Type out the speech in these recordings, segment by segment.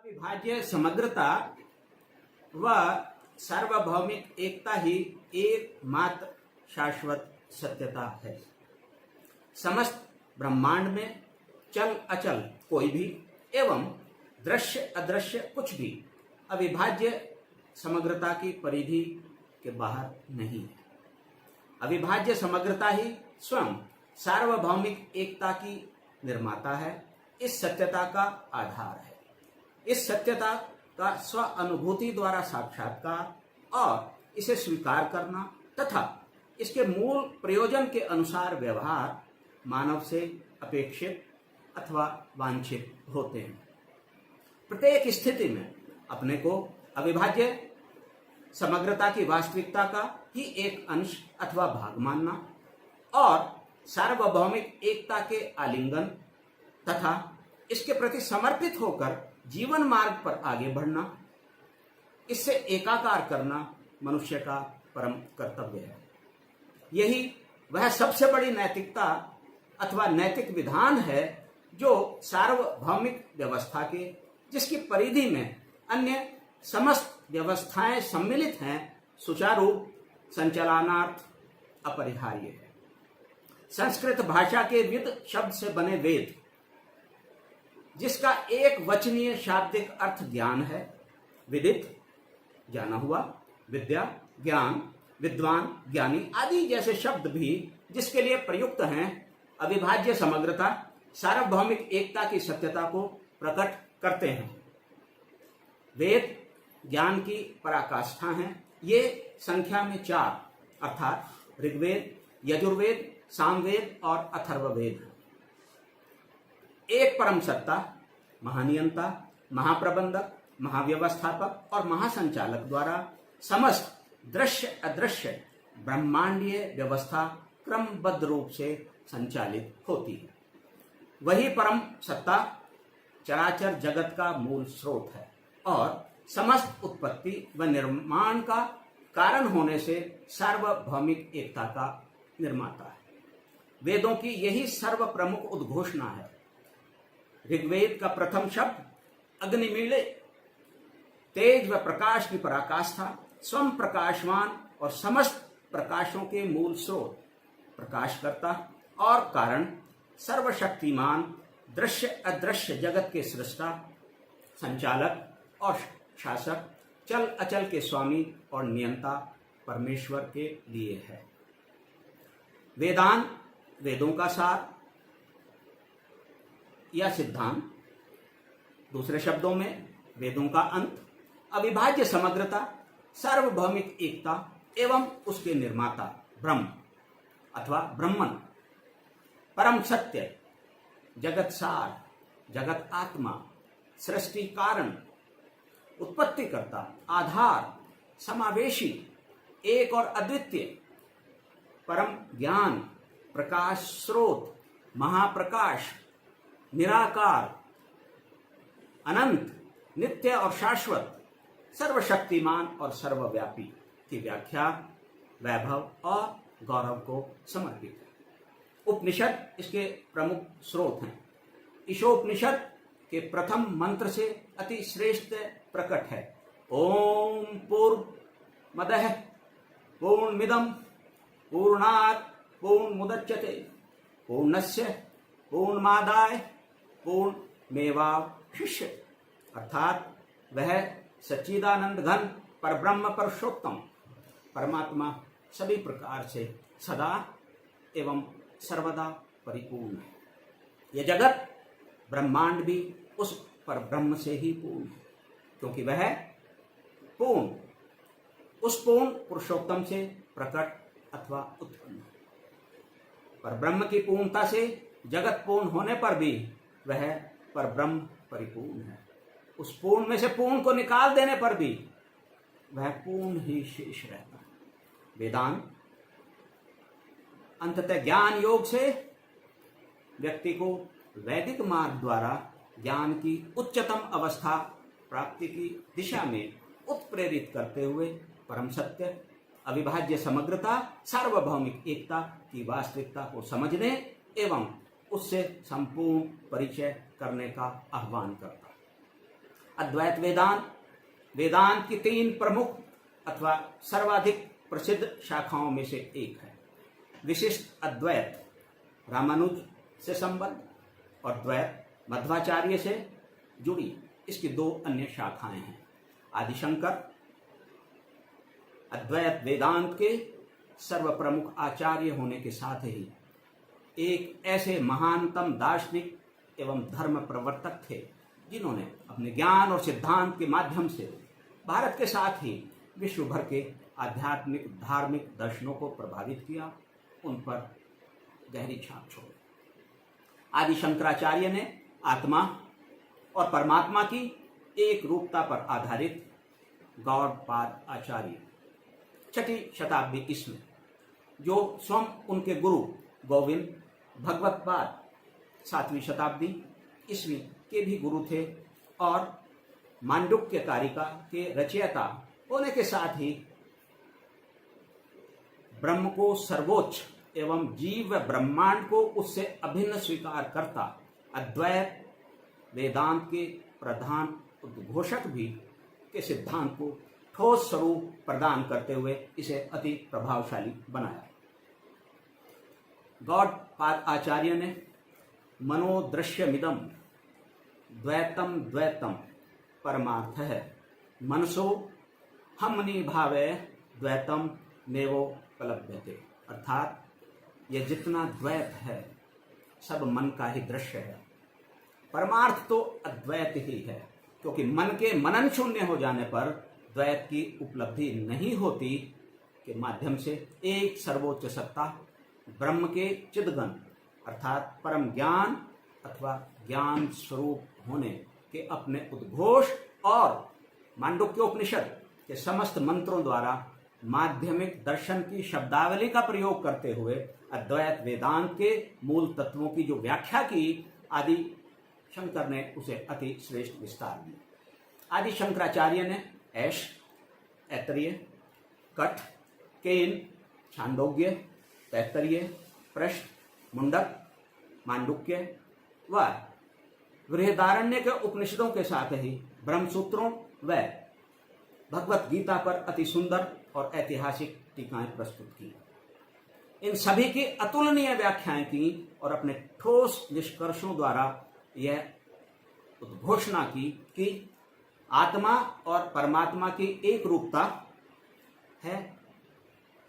अविभाज्य समग्रता व सार्वभौमिक एकता ही एकमात्र शाश्वत सत्यता है। समस्त ब्रह्मांड में चल अचल कोई भी एवं दृश्य अदृश्य कुछ भी अविभाज्य समग्रता की परिधि के बाहर नहीं है। अविभाज्य समग्रता ही स्वयं सार्वभौमिक एकता की निर्माता है, इस सत्यता का आधार है। इस सत्यता का स्व अनुभूति द्वारा साक्षात्कार और इसे स्वीकार करना तथा इसके मूल प्रयोजन के अनुसार व्यवहार मानव से अपेक्षित अथवा वांछित होते हैं। प्रत्येक स्थिति में अपने को अविभाज्य समग्रता की वास्तविकता का ही एक अंश अथवा भाग मानना और सार्वभौमिक एकता के आलिंगन तथा इसके प्रति समर्पित होकर जीवन मार्ग पर आगे बढ़ना, इससे एकाकार करना मनुष्य का परम कर्तव्य है। यही वह सबसे बड़ी नैतिकता अथवा नैतिक विधान है जो सार्वभौमिक व्यवस्था के, जिसकी परिधि में अन्य समस्त व्यवस्थाएं सम्मिलित हैं, सुचारू संचालनार्थ अपरिहार्य है। संस्कृत भाषा के विद शब्द से बने वेद, जिसका एक वचनीय शाब्दिक अर्थ ज्ञान है, विदित जाना हुआ, विद्या ज्ञान, विद्वान ज्ञानी आदि जैसे शब्द भी जिसके लिए प्रयुक्त हैं, अविभाज्य समग्रता सार्वभौमिक एकता की सत्यता को प्रकट करते हैं। वेद ज्ञान की पराकाष्ठा हैं। ये संख्या में 4 अर्थात ऋग्वेद, यजुर्वेद, सामवेद और अथर्ववेद। एक परम सत्ता, महानियंता, महाप्रबंधक, महाव्यवस्थापक और महासंचालक द्वारा समस्त दृश्य अदृश्य ब्रह्मांडीय व्यवस्था क्रमबद्ध रूप से संचालित होती है। वही परम सत्ता चराचर जगत का मूल स्रोत है और समस्त उत्पत्ति व निर्माण का कारण होने से सार्वभौमिक एकता का निर्माता है। वेदों की यही सर्व प्रमुख उद्घोषणा है। ऋग्वेद का प्रथम शब्द अग्निमीले, तेज व प्रकाश की पराकाष्ठा, स्वयं प्रकाशवान और समस्त प्रकाशों के मूल स्रोत, प्रकाशकर्ता और कारण, सर्वशक्तिमान, दृश्य अदृश्य जगत के सृष्टा, संचालक और शासक, चल अचल के स्वामी और नियंता परमेश्वर के लिए है। वेदांत वेदों का सार या सिद्धांत, दूसरे शब्दों में वेदों का अंत, अविभाज्य समग्रता, सार्वभौमिक एकता एवं उसके निर्माता ब्रह्म अथवा ब्रह्मन, परम सत्य, जगत सार, जगत आत्मा, सृष्टि कारण, उत्पत्तिकर्ता, आधार, समावेशी, एक और अद्वितीय, परम ज्ञान, प्रकाश स्रोत, महाप्रकाश, निराकार, अनंत, नित्य और शाश्वत, सर्वशक्तिमान और सर्वव्यापी की व्याख्या वैभव और गौरव को समर्पित है। उपनिषद इसके प्रमुख स्रोत हैं। ईशोपनिषद के प्रथम मंत्र से अति श्रेष्ठ प्रकट है। ओम पूर्णमदः पूर्णमिदं पूर्णात् पूर्णमुदच्यते पूर्णस्य पूर्णमादाय पूर्णमेवावशिष्यते, अर्थात वह सच्चिदानंद घन परब्रह्म पुरुषोत्तम परमात्मा सभी प्रकार से सदा एवं सर्वदा परिपूर्ण है। यह जगत ब्रह्मांड भी उस परब्रह्म से ही पूर्ण है, क्योंकि वह पूर्ण उस पूर्ण पुरुषोत्तम से प्रकट अथवा उत्पन्न है। परब्रह्म की पूर्णता से जगत पूर्ण होने पर भी वह परब्रह्म परिपूर्ण है। उस पूर्ण में से पूर्ण को निकाल देने पर भी वह पूर्ण ही शेष रहता है। वेदांत अंततः ज्ञान योग से व्यक्ति को वैदिक मार्ग द्वारा ज्ञान की उच्चतम अवस्था प्राप्ति की दिशा में उत्प्रेरित करते हुए परम सत्य, अविभाज्य समग्रता, सार्वभौमिक एकता की वास्तविकता को समझने एवं उससे संपूर्ण परिचय करने का आह्वान करता है। अद्वैत वेदांत वेदांत की 3 प्रमुख अथवा सर्वाधिक प्रसिद्ध शाखाओं में से एक है। विशिष्ट अद्वैत रामानुज से संबद्ध और द्वैत मध्वाचार्य से जुड़ी इसकी 2 अन्य शाखाएं हैं। आदिशंकर अद्वैत वेदांत के सर्व प्रमुख आचार्य होने के साथ ही एक ऐसे महानतम दार्शनिक एवं धर्म प्रवर्तक थे जिन्होंने अपने ज्ञान और सिद्धांत के माध्यम से भारत के साथ ही विश्व भर के आध्यात्मिक धार्मिक दर्शनों को प्रभावित किया, उन पर गहरी छाप छोड़ी। आदि शंकराचार्य ने आत्मा और परमात्मा की एक रूपता पर आधारित गौड़पाद आचार्य 6ठी शताब्दी ईस्वी, जो स्वयं उनके गुरु गोविंद भगवत्पाद 7वीं शताब्दी ईस्वी के भी गुरु थे और मांडुक्य कारिका के रचयिता होने के साथ ही ब्रह्म को सर्वोच्च एवं जीव व ब्रह्मांड को उससे अभिन्न स्वीकार करता अद्वैत वेदांत के प्रधान उद्घोषक भी के सिद्धांत को ठोस स्वरूप प्रदान करते हुए इसे अति प्रभावशाली बनाया। गौड़पाद आचार्य ने मनोदृश्यमिदं द्वैतम द्वैतम परमार्थ है मनसो हमनि भावे द्वैतम नेवोपलभ्यते, अर्थात यह जितना द्वैत है सब मन का ही दृश्य है। परमार्थ तो अद्वैत ही है, क्योंकि मन के मनन शून्य हो जाने पर द्वैत की उपलब्धि नहीं होती के माध्यम से एक सर्वोच्च सत्ता ब्रह्म के चिदगन अर्थात परम ज्ञान अथवा ज्ञान स्वरूप होने के अपने उद्घोष और मांडुक्योपनिषद के समस्त मंत्रों द्वारा माध्यमिक दर्शन की शब्दावली का प्रयोग करते हुए अद्वैत वेदांत के मूल तत्वों की जो व्याख्या की आदि शंकर ने उसे अति श्रेष्ठ विस्तार दिया। आदि शंकराचार्य ने ऐश, ऐतरेय, कठ, केन, छांदोग्य, तैत्तरीय, प्रश्न, मुंडक, मांडुक्य व बृहदारण्य के उपनिषदों के साथ ही ब्रह्मसूत्रों व भगवत गीता पर अति सुंदर और ऐतिहासिक टीकाएं प्रस्तुत की। इन सभी की अतुलनीय व्याख्याएं की और अपने ठोस निष्कर्षों द्वारा यह उद्घोषणा की कि आत्मा और परमात्मा की एक रूपता है।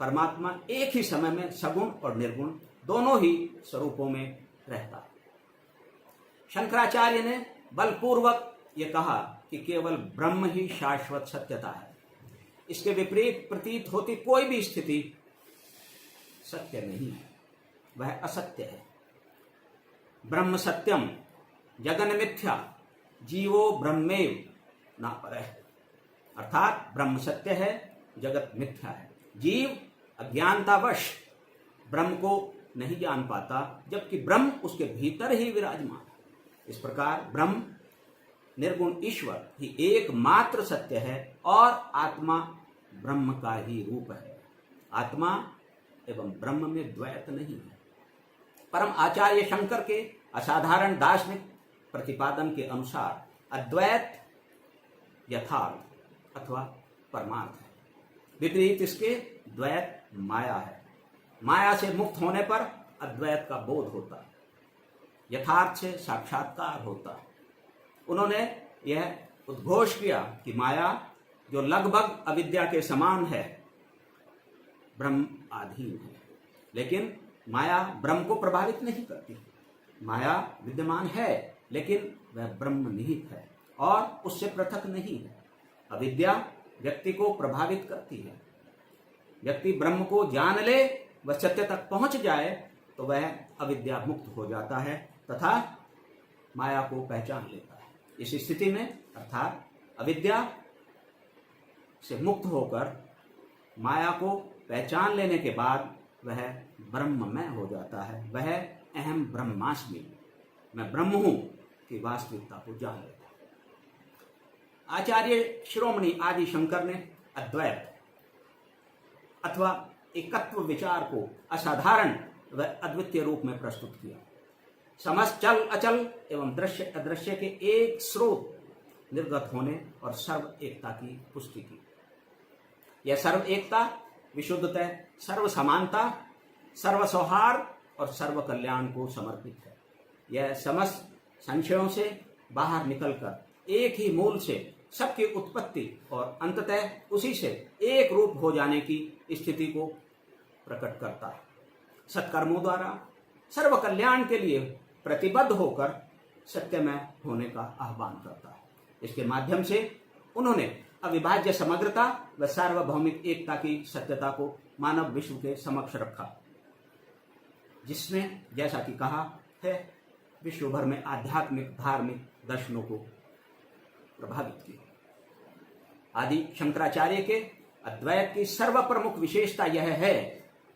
परमात्मा एक ही समय में सगुण और निर्गुण दोनों ही स्वरूपों में रहता है। शंकराचार्य ने बलपूर्वक यह कहा कि केवल ब्रह्म ही शाश्वत सत्यता है, इसके विपरीत प्रतीत होती कोई भी स्थिति सत्य नहीं है, वह असत्य है। ब्रह्म सत्यम जगन मिथ्या जीवो ब्रह्मेव ना परः, अर्थात ब्रह्म सत्य है, जगत मिथ्या है। जीव अज्ञानतावश ब्रह्म को नहीं जान पाता, जबकि ब्रह्म उसके भीतर ही विराजमान है। इस प्रकार ब्रह्म निर्गुण ईश्वर ही एकमात्र सत्य है और आत्मा ब्रह्म का ही रूप है। आत्मा एवं ब्रह्म में द्वैत नहीं है। परम आचार्य शंकर के असाधारण दार्शनिक प्रतिपादन के अनुसार अद्वैत यथार्थ अथवा परमार्थ है, विपरीत इसके द्वैत माया है। माया से मुक्त होने पर अद्वैत का बोध होता है, यथार्थ से साक्षात्कार होता है। उन्होंने यह उद्घोष किया कि माया जो लगभग अविद्या के समान है ब्रह्म आधीन है, लेकिन माया ब्रह्म को प्रभावित नहीं करती। माया विद्यमान है लेकिन वह ब्रह्म निहित है और उससे पृथक नहीं है। अविद्या व्यक्ति को प्रभावित करती है। व्यक्ति ब्रह्म को जान ले व सत्य तक पहुंच जाए तो वह अविद्या मुक्त हो जाता है तथा माया को पहचान लेता है। इस स्थिति में अर्थात अविद्या से मुक्त होकर माया को पहचान लेने के बाद वह ब्रह्ममय हो जाता है। वह अहम ब्रह्मास्मि, मैं ब्रह्म हूं की वास्तविकता को जान लेता है। आचार्य शिरोमणि आदि शंकर ने अद्वैत अथवा एकत्व विचार को असाधारण व अद्वितीय रूप में प्रस्तुत किया। समस्त चल अचल एवं दृश्य अदृश्य के एक स्रोत निर्गत होने और सर्व एकता की पुष्टि की। यह सर्व एकता विशुद्धता, सर्व समानता, सर्व सौहार्द और सर्व कल्याण को समर्पित है। यह समस्त संशयों से बाहर निकलकर एक ही मूल से सबकी उत्पत्ति और अंततः उसी से एक रूप हो जाने की स्थिति को प्रकट करता है। सत्कर्मों द्वारा सर्व कल्याण के लिए प्रतिबद्ध होकर सत्यमय होने का आह्वान करता है। इसके माध्यम से उन्होंने अविभाज्य समग्रता व सार्वभौमिक एकता की सत्यता को मानव विश्व के समक्ष रखा, जिसने जैसा कि कहा है विश्व भर में आध्यात्मिक धार्मिक दर्शनों को प्रभावित किया। आदि शंकराचार्य के अद्वैत की सर्वप्रमुख विशेषता यह है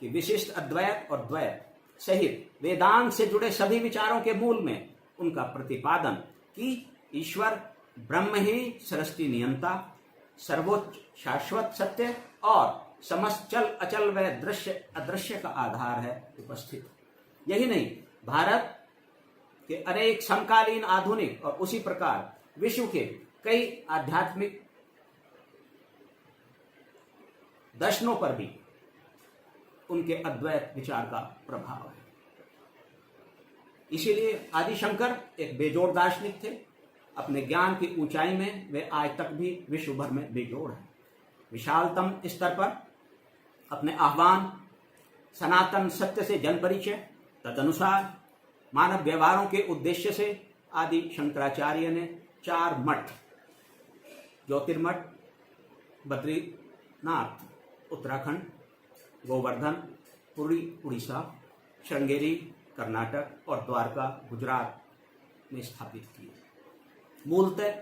कि विशिष्ट अद्वैत और द्वैत सहित वेदांत से जुड़े सभी विचारों के मूल में उनका प्रतिपादन कि ईश्वर ब्रह्म ही सृष्टि नियंता, सर्वोच्च शाश्वत सत्य और समस्त चल अचल व दृश्य अदृश्य का आधार है उपस्थित। यही नहीं, भारत के अनेक समकालीन आधुनिक और उसी प्रकार विश्व के कई आध्यात्मिक दर्शनों पर भी उनके अद्वैत विचार का प्रभाव है। इसीलिए आदि शंकर एक बेजोड़ दार्शनिक थे। अपने ज्ञान की ऊंचाई में वे आज तक भी विश्व भर में बेजोड़ हैं। विशालतम स्तर पर अपने आह्वान सनातन सत्य से जन परिचय, तदनुसार मानव व्यवहारों के उद्देश्य से आदि शंकराचार्य ने 4 मठ, ज्योतिर्मठ बद्रीनाथ उत्तराखंड, गोवर्धन पुरी उड़ीसा, श्रृंगेरी कर्नाटक और द्वारका गुजरात में स्थापित किए। मूलतः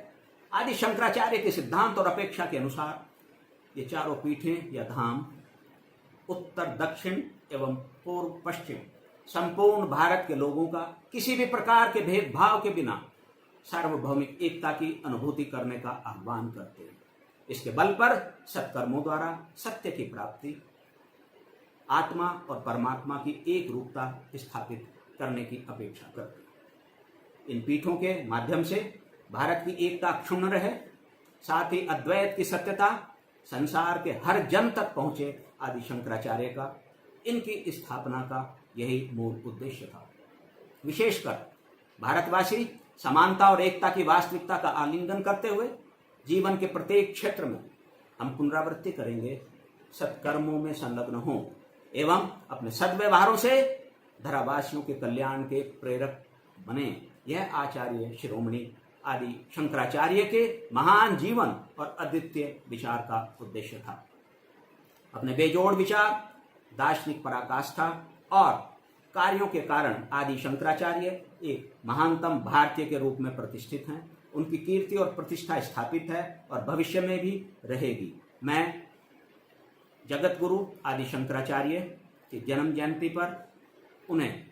आदि शंकराचार्य के सिद्धांत और अपेक्षा के अनुसार ये चारों पीठें या धाम उत्तर दक्षिण एवं पूर्व पश्चिम संपूर्ण भारत के लोगों का किसी भी प्रकार के भेदभाव के बिना सार्वभौमिक एकता की अनुभूति करने का आह्वान करते हैं। इसके बल पर सत्कर्मों द्वारा सत्य की प्राप्ति, आत्मा और परमात्मा की एक रूपता स्थापित करने की अपेक्षा करते हैं। इन पीठों के माध्यम से भारत की एकता क्षुण्ण रहे, साथ ही अद्वैत की सत्यता संसार के हर जन तक पहुंचे। आदि शंकराचार्य का इनकी स्थापना का यही मूल उद्देश्य था। विशेषकर भारतवासी समानता और एकता की वास्तविकता का आलिंगन करते हुए जीवन के प्रत्येक क्षेत्र में हम पुनरावृत्ति करेंगे, सत्कर्मों में संलग्न हों एवं अपने सद्व्यवहारों से धरावासियों के कल्याण के प्रेरक बने। यह आचार्य शिरोमणि आदि शंकराचार्य के महान जीवन और अद्वितीय विचार का उद्देश्य था। अपने बेजोड़ विचार, दार्शनिक पराकाष्ठा और कार्यों के कारण आदि शंकराचार्य एक महानतम भारतीय के रूप में प्रतिष्ठित हैं। उनकी कीर्ति और प्रतिष्ठा स्थापित है और भविष्य में भी रहेगी। मैं जगत गुरु आदि शंकराचार्य की जन्म जयंती पर उन्हें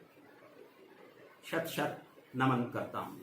शत शत नमन करता हूँ।